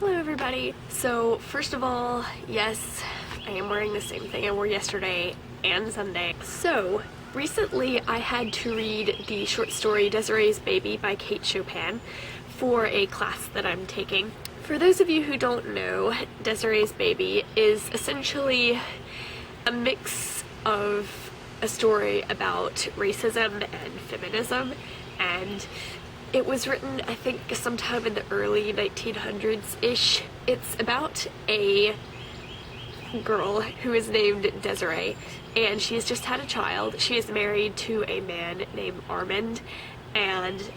Hello everybody. So first of all, yes, I am wearing the same thing I wore yesterday and Sunday. So recently I had to read the short story Desiree's Baby by Kate Chopin for a class that I'm taking. For those of you who don't know, Desiree's Baby is essentially a mix of a story about racism and feminism, and it was written, I think, sometime in the early 1900s-ish. It's about a girl who is named Desiree, and she has just had a child. She is married to a man named Armand, and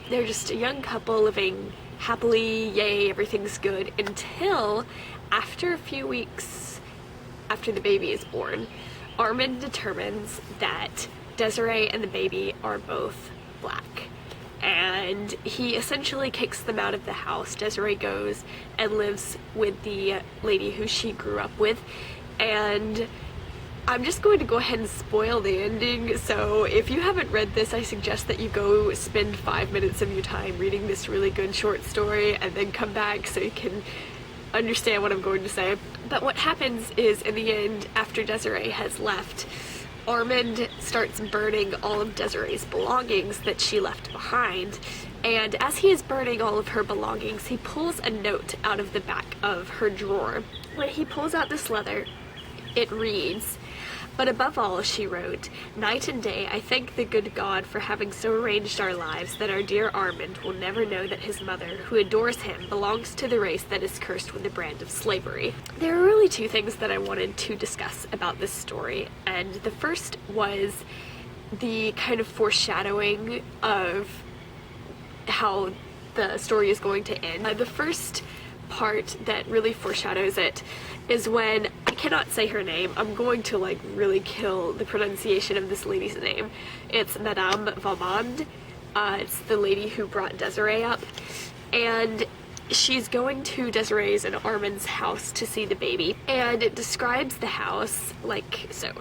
they're just a young couple living happily, yay, everything's good, until after a few weeks after the baby is born, Armand determines that Desiree and the baby are both black. And he essentially kicks them out of the house. Desiree goes and lives with the lady who she grew up with, and I'm just going to go ahead and spoil the ending, so if you haven't read this, I suggest that you go spend 5 minutes of your time reading this really good short story and then come back so you can understand what I'm going to say. But what happens is, in the end, after Desiree has left, Armand starts burning all of Desiree's belongings that she left behind, and as he is burning all of her belongings, he pulls a note out of the back of her drawer. When he pulls out this letter, it reads, "But above all," she wrote, "night and day I thank the good God for having so arranged our lives that our dear Armand will never know that his mother, who adores him, belongs to the race that is cursed with the brand of slavery." There are really two things that I wanted to discuss about this story, and the first was the kind of foreshadowing of how the story is going to end. The first part that really foreshadows it is when, I cannot say her name, I'm going to like really kill the pronunciation of this lady's name. It's Madame Valmond. It's the lady who brought Desiree up, and she's going to Desiree's and Armand's house to see the baby, and it describes the house like so.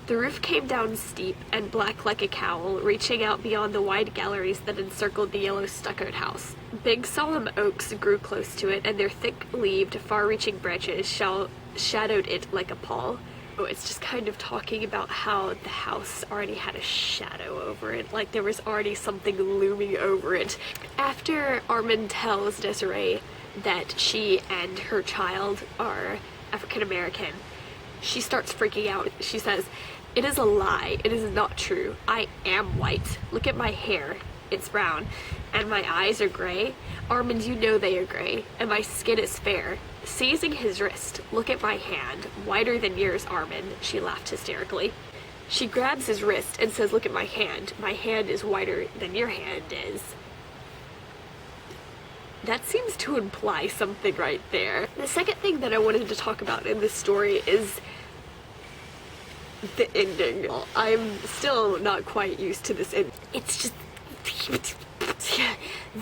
"The roof came down steep and black like a cowl, reaching out beyond the wide galleries that encircled the yellow stuccoed house. Big solemn oaks grew close to it, and their thick-leaved, far-reaching branches shadowed it like a pall." Oh, it's just kind of talking about how the house already had a shadow over it, like there was already something looming over it. After Armand tells Desiree that she and her child are African American, she starts freaking out. She says, "It is a lie. It is not true. I am white. Look at my hair. It's brown. And my eyes are gray. Armand, you know they are gray. And my skin is fair." Seizing his wrist, "Look at my hand. Whiter than yours, Armand." She laughed hysterically. She grabs his wrist and says, "Look at my hand. My hand is whiter than your hand is." That seems to imply something right there. The second thing that I wanted to talk about in this story is the ending. I'm still not quite used to this end. It's just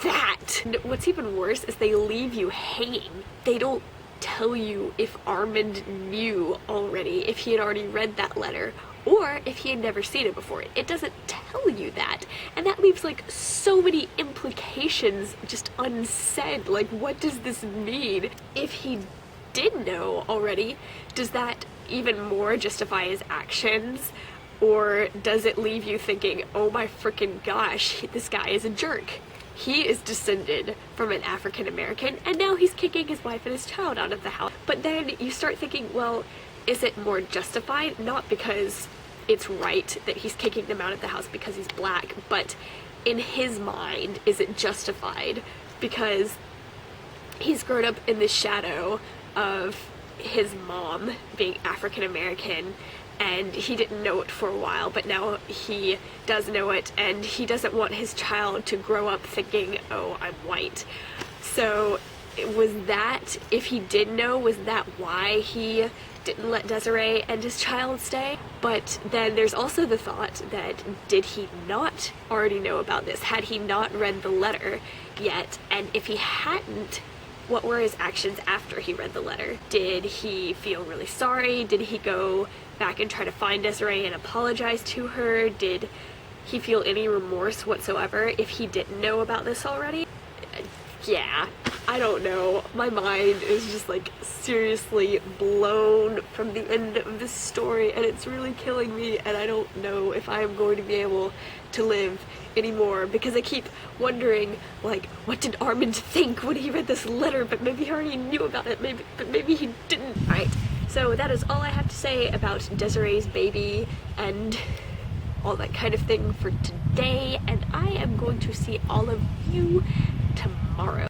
that. And what's even worse is they leave you hanging. They don't tell you if Armand knew already, if he had already read that letter, or if he had never seen it before. It doesn't tell you that, and that leaves like so many implications just unsaid. Like, what does this mean? If he did know already, does that even more justify his actions? Or does it leave you thinking, oh my freaking gosh, this guy is a jerk. He is descended from an African American, and now he's kicking his wife and his child out of the house. But then you start thinking, well, is it more justified? Not because it's right that he's kicking them out of the house because he's black, but in his mind, is it justified because he's grown up in the shadow of his mom being African American, and he didn't know it for a while, but now he does know it, and he doesn't want his child to grow up thinking, oh, I'm white. So was that, if he did know, was that why he didn't let Desiree and his child stay? But then there's also the thought that, did he not already know about this? Had he not read the letter yet? And if he hadn't, what were his actions after he read the letter? Did he feel really sorry? Did he go back and try to find Desiree and apologize to her? Did he feel any remorse whatsoever if he didn't know about this already? Yeah, I don't know. My mind is just like seriously blown from the end of this story, and it's really killing me, and I don't know if I am going to be able to live anymore, because I keep wondering, like, what did Armand think when he read this letter? But maybe he already knew about it, but maybe he didn't. Right, so that is all I have to say about Desiree's baby and all that kind of thing for today, and I am going to see all of you tomorrow.